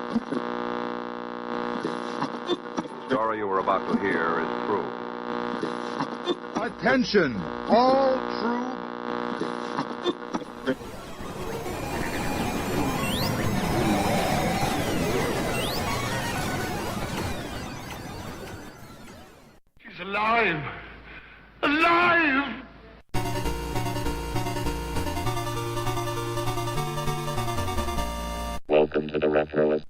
The story you were about to hear is true. Attention, all true. He's alive! Alive! Welcome to the Retroist.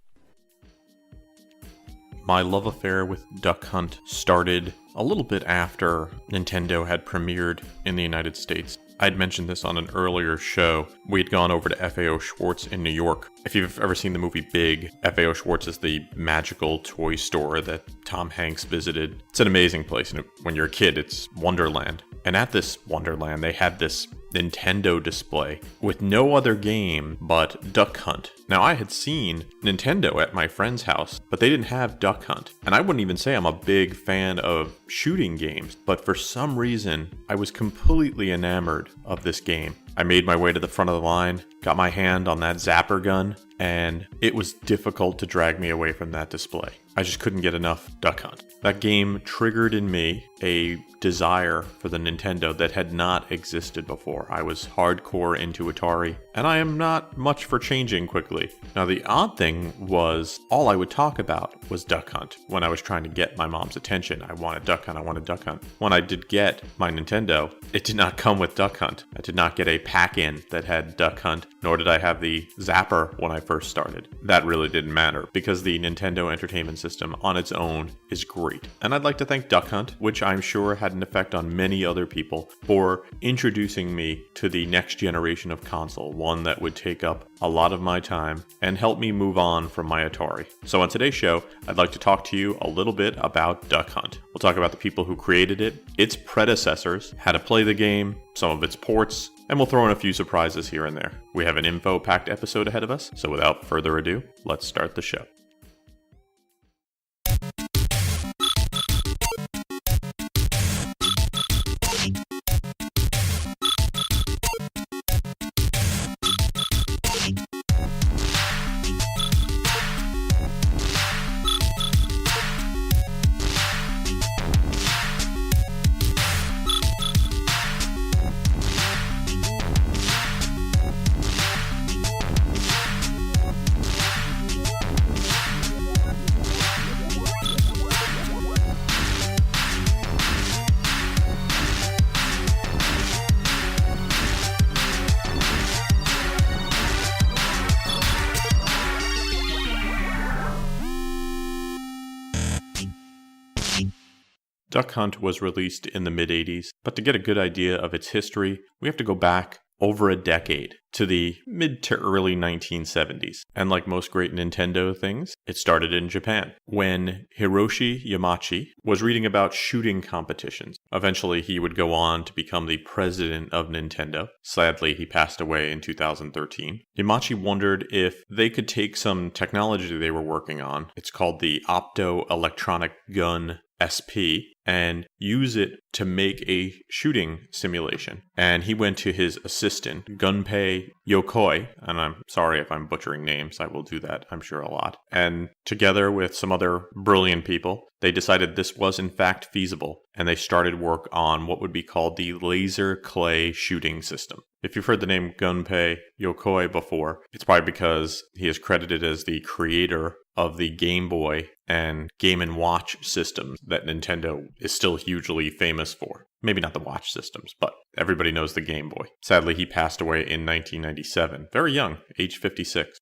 My love affair with Duck Hunt started a little bit after Nintendo had premiered in the United States. I'd mentioned this on an earlier show. We'd gone over to FAO Schwartz in New York. If you've ever seen the movie Big, FAO Schwartz is the magical toy store that Tom Hanks visited. It's an amazing place, and when you're a kid, it's Wonderland. And at this Wonderland, they had this Nintendo display with no other game but Duck Hunt. Now, I had seen Nintendo at my friend's house, but they didn't have Duck Hunt. And I wouldn't even say I'm a big fan of shooting games, but for some reason, I was completely enamored of this game. I made my way to the front of the line, got my hand on that zapper gun, and it was difficult to drag me away from that display. I just couldn't get enough Duck Hunt. That game triggered in me a desire for the Nintendo that had not existed before. I was hardcore into Atari, and I am not much for changing quickly. Now, the odd thing was, all I would talk about was Duck Hunt. When I was trying to get my mom's attention, I wanted Duck Hunt, I wanted Duck Hunt. When I did get my Nintendo, it did not come with Duck Hunt. I did not get a pack-in that had Duck Hunt, nor did I have the zapper when I first started. That really didn't matter, because the Nintendo Entertainment System on its own is great. And I'd like to thank Duck Hunt, which I'm sure had an effect on many other people, for introducing me to the next generation of console, one that would take up a lot of my time and help me move on from my Atari. So on today's show, I'd like to talk to you a little bit about Duck Hunt. We'll talk about the people who created it, its predecessors, how to play the game, some of its ports, and we'll throw in a few surprises here and there. We have an info-packed episode ahead of us, so without further ado, let's start the show. Duck Hunt was released in the mid-80s, but to get a good idea of its history, we have to go back over a decade to the mid to early 1970s. And like most great Nintendo things, it started in Japan, when Hiroshi Yamauchi was reading about shooting competitions. Eventually, he would go on to become the president of Nintendo. Sadly, he passed away in 2013. Yamauchi wondered if they could take some technology they were working on. It's called the Optoelectronic Gun SP, and use it to make a shooting simulation. And he went to his assistant, Gunpei Yokoi, and I'm sorry if I'm butchering names, I will do that, I'm sure, a lot. And together with some other brilliant people, they decided this was in fact feasible, and they started work on what would be called the laser clay shooting system. If you've heard the name Gunpei Yokoi before, it's probably because he is credited as the creator of the Game Boy and Game & Watch systems that Nintendo is still hugely famous for. Maybe not the watch systems, but everybody knows the Game Boy. Sadly, he passed away in 1997, very young, age 56.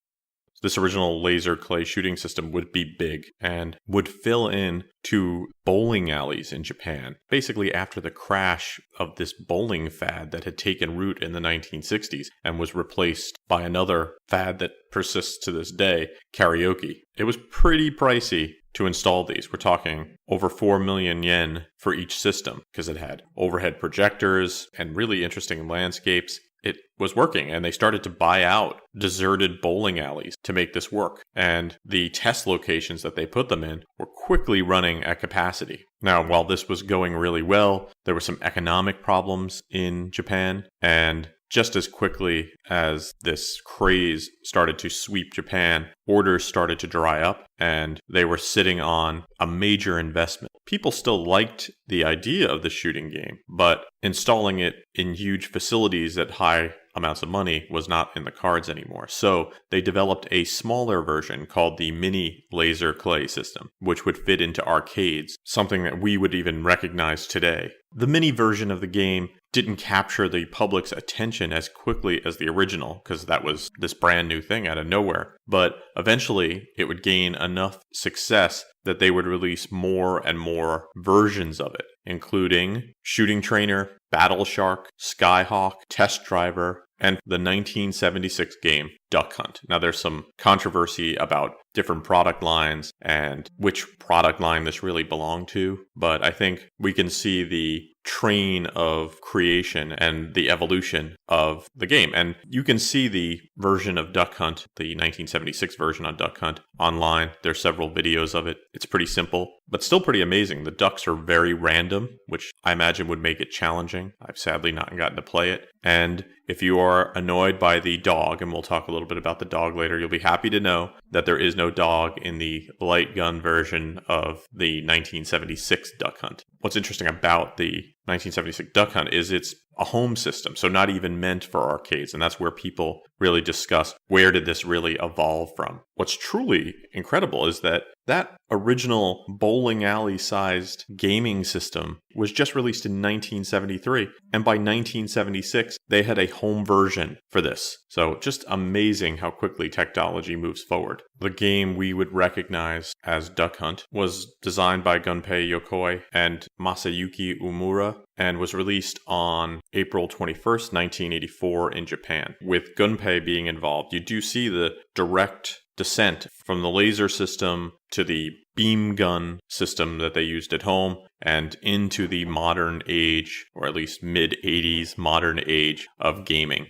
This original laser clay shooting system would be big and would fill in to bowling alleys in Japan, basically after the crash of this bowling fad that had taken root in the 1960s and was replaced by another fad that persists to this day, karaoke. It was pretty pricey to install these. We're talking over 4 million yen for each system because it had overhead projectors and really interesting landscapes. It was working, and they started to buy out deserted bowling alleys to make this work. And the test locations that they put them in were quickly running at capacity. Now, while this was going really well, there were some economic problems in Japan, and just as quickly as this craze started to sweep Japan, orders started to dry up, and they were sitting on a major investment. People still liked the idea of the shooting game, but installing it in huge facilities at high amounts of money was not in the cards anymore. So they developed a smaller version called the Mini Laser Clay system, which would fit into arcades, something that we would even recognize today. The mini version of the game didn't capture the public's attention as quickly as the original, because that was this brand new thing out of nowhere. But eventually, it would gain enough success that they would release more and more versions of it, including Shooting Trainer, Battle Shark, Skyhawk, Test Driver, and the 1976 game Duck Hunt. Now, there's some controversy about different product lines and which product line this really belonged to, but I think we can see the train of creation and the evolution of the game. And you can see the version of Duck Hunt, the 1976 version on Duck Hunt, online. There's several videos of it. It's pretty simple, but still pretty amazing. The ducks are very random, which I imagine would make it challenging. I've sadly not gotten to play it. And if you are annoyed by the dog, and we'll talk a little bit about the dog later, you'll be happy to know that there is no dog in the light gun version of the 1976 Duck Hunt. What's interesting about the 1976 Duck Hunt is it's a home system, so not even meant for arcades, and that's where people really discuss where did this really evolve from. What's truly incredible is that that original bowling alley-sized gaming system was just released in 1973, and by 1976, they had a home version for this. So just amazing how quickly technology moves forward. The game we would recognize as Duck Hunt was designed by Gunpei Yokoi and Masayuki Umura, and was released on April 21st, 1984 in Japan. With Gunpei being involved, you do see the direct descent from the laser system to the beam gun system that they used at home and into the modern age, or at least mid-80s modern age of gaming.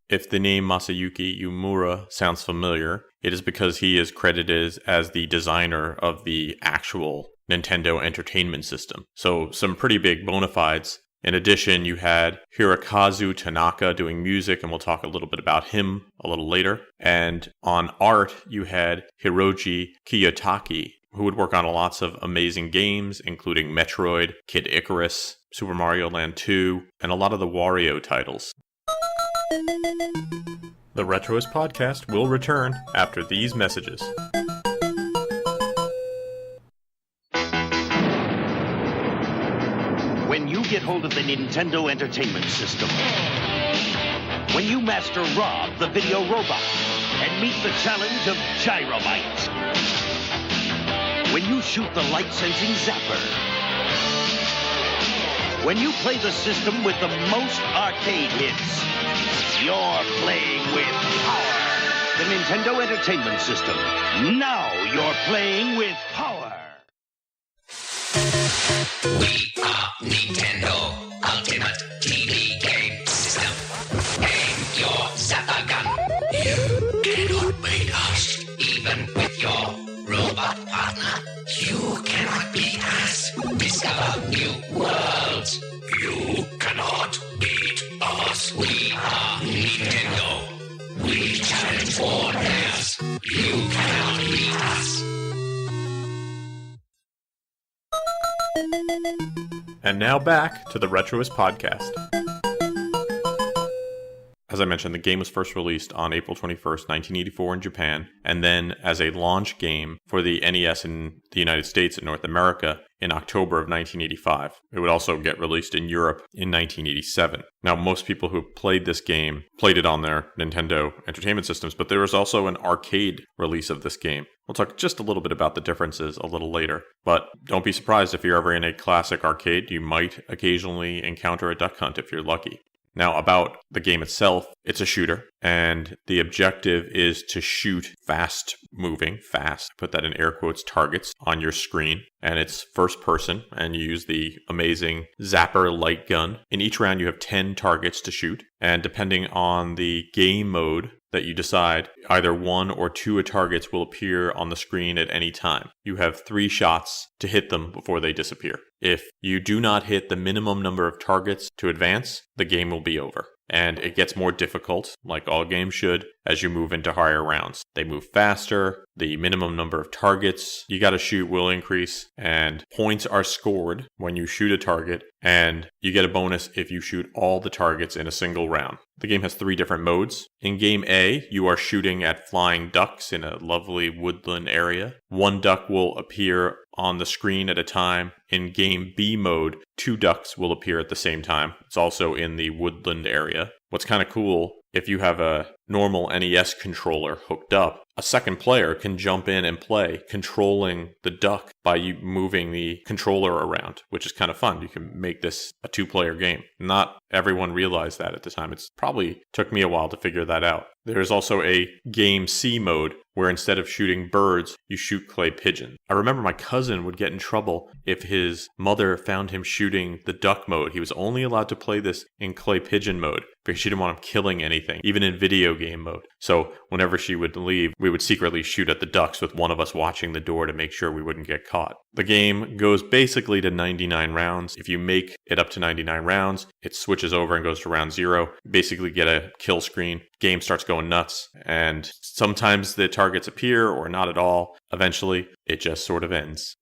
If the name Masayuki Umura sounds familiar, it is because he is credited as the designer of the actual Nintendo Entertainment System. So some pretty big bona fides. In addition, you had Hirokazu Tanaka doing music, and we'll talk a little bit about him a little later. And on art, you had Hiroji Kiyotaki, who would work on lots of amazing games, including Metroid, Kid Icarus, Super Mario Land 2, and a lot of the Wario titles. The Retroist podcast will return after these messages. When you get hold of the Nintendo Entertainment System, when you master Rob, the video robot, and meet the challenge of Gyromite, when you shoot the light-sensing zapper, when you play the system with the most arcade hits, you're playing with power. The Nintendo Entertainment System. Now you're playing with power. We are Nintendo Ultimate TV Game System. Aim your zapper gun. You cannot beat us. Even with your robot partner, you cannot beat us. Discover new worlds. You cannot beat us. We are Nintendo. We challenge all players. You cannot beat us. And now back to the Retroist podcast. As I mentioned, the game was first released on April 21st, 1984 in Japan, and then as a launch game for the NES in the United States and North America in October of 1985. It would also get released in Europe in 1987. Now, most people who played this game played it on their Nintendo Entertainment Systems, but there was also an arcade release of this game. We'll talk just a little bit about the differences a little later, but don't be surprised if you're ever in a classic arcade, you might occasionally encounter a Duck Hunt if you're lucky. Now, about the game itself, it's a shooter, and the objective is to shoot fast-moving, put that in air quotes, targets on your screen, and it's first person, and you use the amazing Zapper light gun. In each round, you have 10 targets to shoot, and depending on the game mode, that you decide either one or two targets will appear on the screen at any time. You have 3 shots to hit them before they disappear. If you do not hit the minimum number of targets to advance, the game will be over. And it gets more difficult, like all games should, as you move into higher rounds. They move faster, the minimum number of targets you gotta shoot will increase, and points are scored when you shoot a target, and you get a bonus if you shoot all the targets in a single round. The game has 3 different modes. In Game A, you are shooting at flying ducks in a lovely woodland area. 1 duck will appear on the screen at a time. In Game B mode, 2 ducks will appear at the same time. It's also in the woodland area. What's kind of cool, if you have a normal NES controller hooked up, a second player can jump in and play, controlling the duck by you moving the controller around, which is kind of fun. You can make this a 2-player game. Not everyone realized that at the time. It's probably took me a while to figure that out. There's also a Game C mode where instead of shooting birds, you shoot clay pigeons. I remember my cousin would get in trouble if his mother found him shooting the duck mode. He was only allowed to play this in clay pigeon mode because she didn't want him killing anything, even in video game mode. So whenever she would leave, we would secretly shoot at the ducks with one of us watching the door to make sure we wouldn't get caught. The game goes basically to 99 rounds. If you make it up to 99 rounds, it switches over and goes to round 0. Basically get a kill screen. Game starts going nuts, and sometimes the targets appear or not at all. Eventually, it just sort of ends.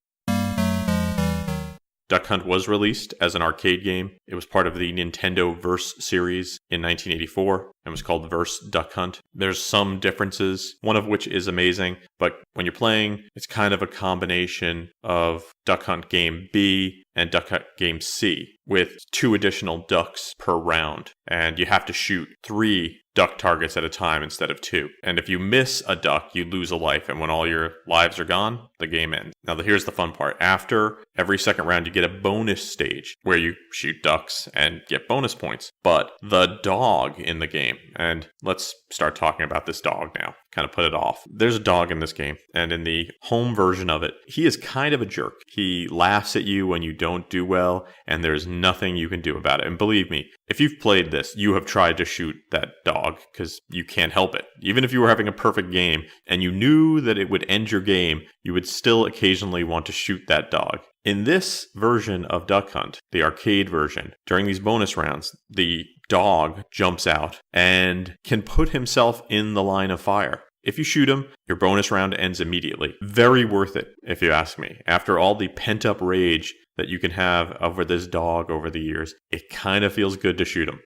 Duck Hunt was released as an arcade game. It was part of the Nintendo Verse series in 1984 and was called Verse Duck Hunt. There's some differences, one of which is amazing, but when you're playing, it's kind of a combination of Duck Hunt Game B and Duck Hunt Game C with 2 additional ducks per round, and you have to shoot 3 duck targets at a time instead of 2. And if you miss a duck, you lose a life, and when all your lives are gone, the game ends. Now here's the fun part. After every second round, you get a bonus stage where you shoot ducks and get bonus points. But the dog in the game, and let's start talking about this dog now, kind of put it off. There's a dog in this game, and in the home version of it, he is kind of a jerk. He laughs at you when you don't do well, and there's nothing you can do about it. And believe me, if you've played this, you have tried to shoot that dog because you can't help it. Even if you were having a perfect game and you knew that it would end your game, you would still occasionally want to shoot that dog. In this version of Duck Hunt, the arcade version, during these bonus rounds, the dog jumps out and can put himself in the line of fire. If you shoot him, your bonus round ends immediately. Very worth it, if you ask me. After all the pent-up rage that you can have over this dog over the years, it kind of feels good to shoot him.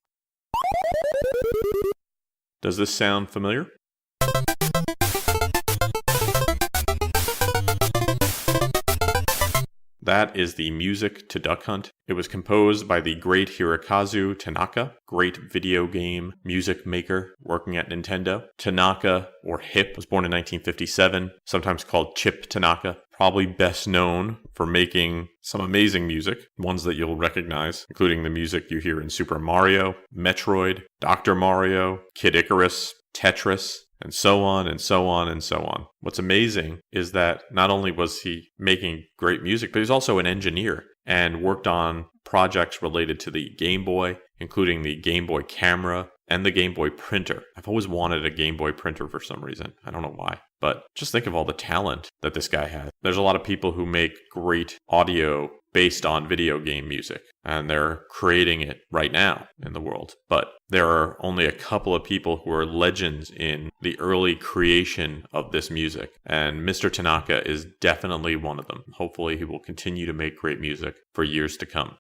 Does this sound familiar? That is the music to Duck Hunt. It was composed by the great Hirokazu Tanaka, great video game music maker working at Nintendo. Tanaka, or Hip, was born in 1957, sometimes called Chip Tanaka. Probably best known for making some amazing music, ones that you'll recognize, including the music you hear in Super Mario, Metroid, Dr. Mario, Kid Icarus, Tetris, and so on and so on and so on. What's amazing is that not only was he making great music, but he's also an engineer and worked on projects related to the Game Boy, including the Game Boy camera and the Game Boy printer. I've always wanted a Game Boy printer for some reason. I don't know why. But just think of all the talent that this guy has. There's a lot of people who make great audio based on video game music, and they're creating it right now in the world. But there are only a couple of people who are legends in the early creation of this music, and Mr. Tanaka is definitely one of them. Hopefully he will continue to make great music for years to come.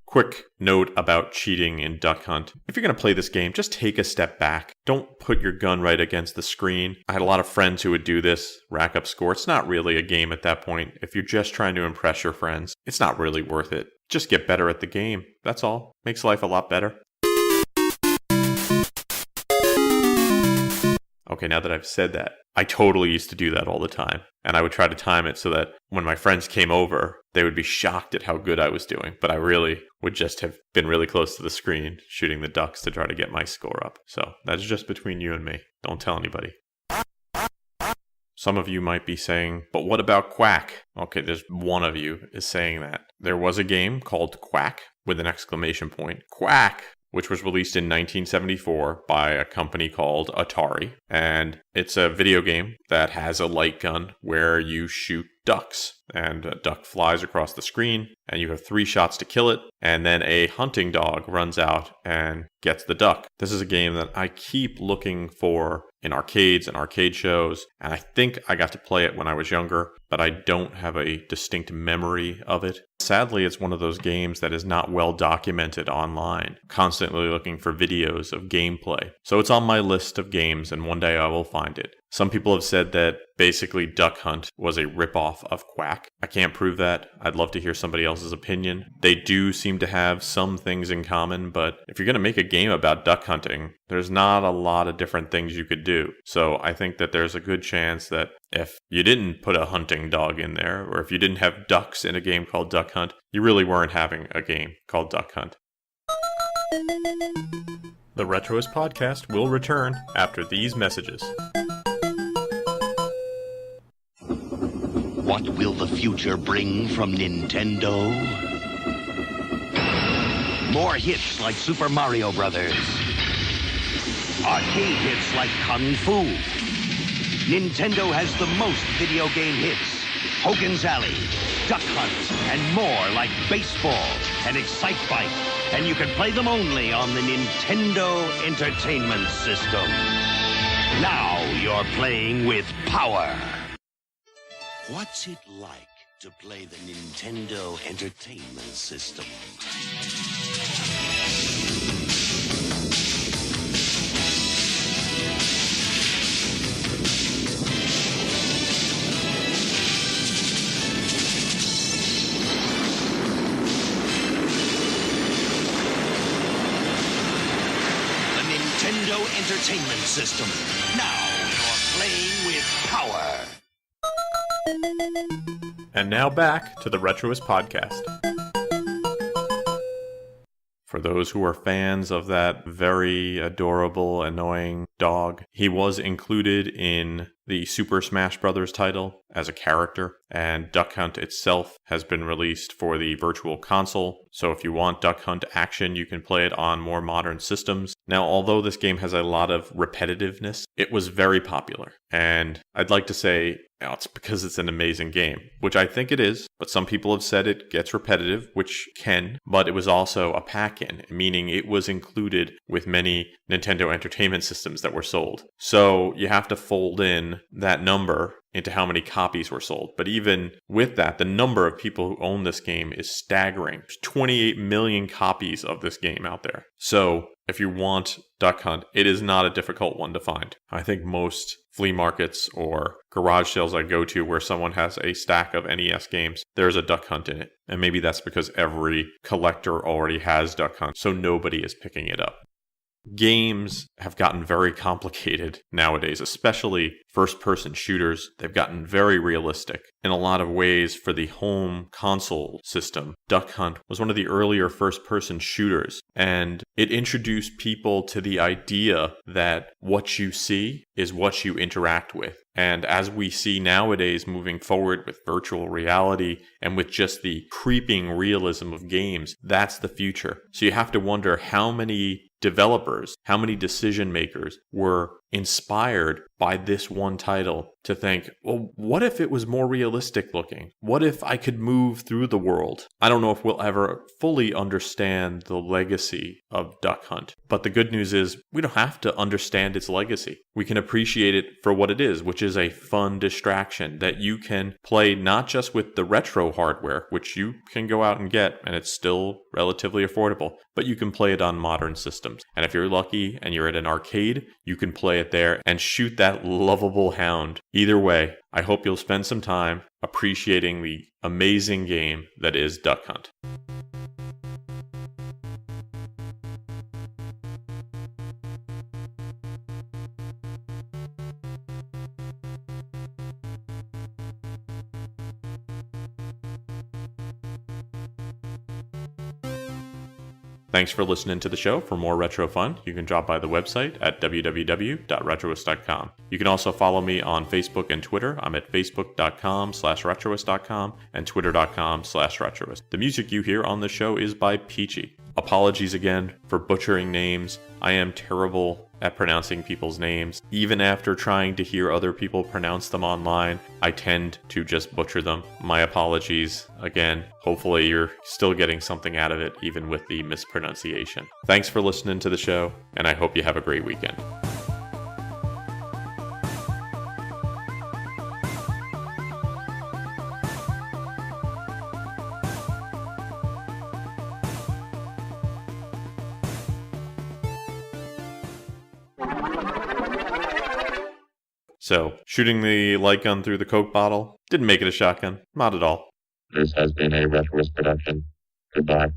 Quick note about cheating in Duck Hunt. If you're going to play this game, just take a step back. Don't put your gun right against the screen. I had a lot of friends who would do this, rack up score. It's not really a game at that point. If you're just trying to impress your friends, it's not really worth it. Just get better at the game. That's all. Makes life a lot better. Okay, now that I've said that, I totally used to do that all the time. And I would try to time it so that when my friends came over, they would be shocked at how good I was doing. But I really would just have been really close to the screen, shooting the ducks to try to get my score up. So that's just between you and me. Don't tell anybody. Some of you might be saying, but what about Quack? Okay, there's one of you is saying that. There was a game called Quack with an exclamation point. Quack! which was released in 1974 by a company called Atari. And it's a video game that has a light gun where you shoot ducks, and a duck flies across the screen, and you have 3 shots to kill it, and then a hunting dog runs out and gets the duck. This is a game that I keep looking for in arcades and arcade shows, and I think I got to play it when I was younger, but I don't have a distinct memory of it. Sadly, it's one of those games that is not well documented online, constantly looking for videos of gameplay. So it's on my list of games, and one day I will find it. Some people have said that basically Duck Hunt was a ripoff of Quack. I can't prove that. I'd love to hear somebody else's opinion. They do seem to have some things in common, but if you're going to make a game about duck hunting, there's not a lot of different things you could do. So I think that there's a good chance that if you didn't put a hunting dog in there, or if you didn't have ducks in a game called Duck Hunt, you really weren't having a game called Duck Hunt. The Retroist podcast will return after these messages. What will the future bring from Nintendo? More hits like Super Mario Brothers. Arcade hits like Kung Fu. Nintendo has the most video game hits. Hogan's Alley, Duck Hunt, and more like baseball and Excite Bike. And you can play them only on the Nintendo Entertainment System. Now you're playing with power. What's it like to play the Nintendo Entertainment System? The Nintendo Entertainment System. Now you're playing with power. And now back to the Retroist podcast. For those who are fans of that very adorable, annoying dog, he was included in the Super Smash Bros. Title as a character, and Duck Hunt itself has been released for the Virtual Console, so if you want Duck Hunt action, you can play it on more modern systems. Now, although this game has a lot of repetitiveness, it was very popular, and I'd like to say it's because it's an amazing game, which I think it is, but some people have said it gets repetitive, which can, but it was also a pack-in, meaning it was included with many Nintendo Entertainment Systems that were sold. So you have to fold in that number into how many copies were sold. But even with that, the number of people who own this game is staggering. There's 28 million copies of this game out there. So if you want Duck Hunt, it is not a difficult one to find. I think most flea markets or garage sales I go to where someone has a stack of NES games, there's a Duck Hunt in it. And maybe that's because every collector already has Duck Hunt, so nobody is picking it up. Games have gotten very complicated nowadays, especially first-person shooters. They've gotten very realistic. In a lot of ways, for the home console system, Duck Hunt was one of the earlier first-person shooters, and it introduced people to the idea that what you see is what you interact with. And as we see nowadays moving forward with virtual reality and with just the creeping realism of games, that's the future. So you have to wonder how many developers, how many decision makers were inspired by this one title to think, well, what if it was more realistic looking? What if I could move through the world? I don't know if we'll ever fully understand the legacy of Duck Hunt, but the good news is we don't have to understand its legacy. We can appreciate it for what it is, which is a fun distraction that you can play not just with the retro hardware, which you can go out and get, and it's still relatively affordable, but you can play it on modern systems. And if you're lucky and you're at an arcade, you can play it there and shoot that lovable hound. Either way, I hope you'll spend some time appreciating the amazing game that is Duck Hunt. Thanks for listening to the show. For more retro fun, you can drop by the website at www.retroist.com. You can also follow me on Facebook and Twitter. I'm at facebook.com/retroist.com and twitter.com/retroist. The music you hear on the show is by Peachy. Apologies again for butchering names. I am terrible at pronouncing people's names. Even after trying to hear other people pronounce them online, I tend to just butcher them. My apologies again. Hopefully you're still getting something out of it, even with the mispronunciation. Thanks for listening to the show, and I hope you have a great weekend. So, shooting the light gun through the Coke bottle didn't make it a shotgun. Not at all. This has been a Retroist production. Goodbye.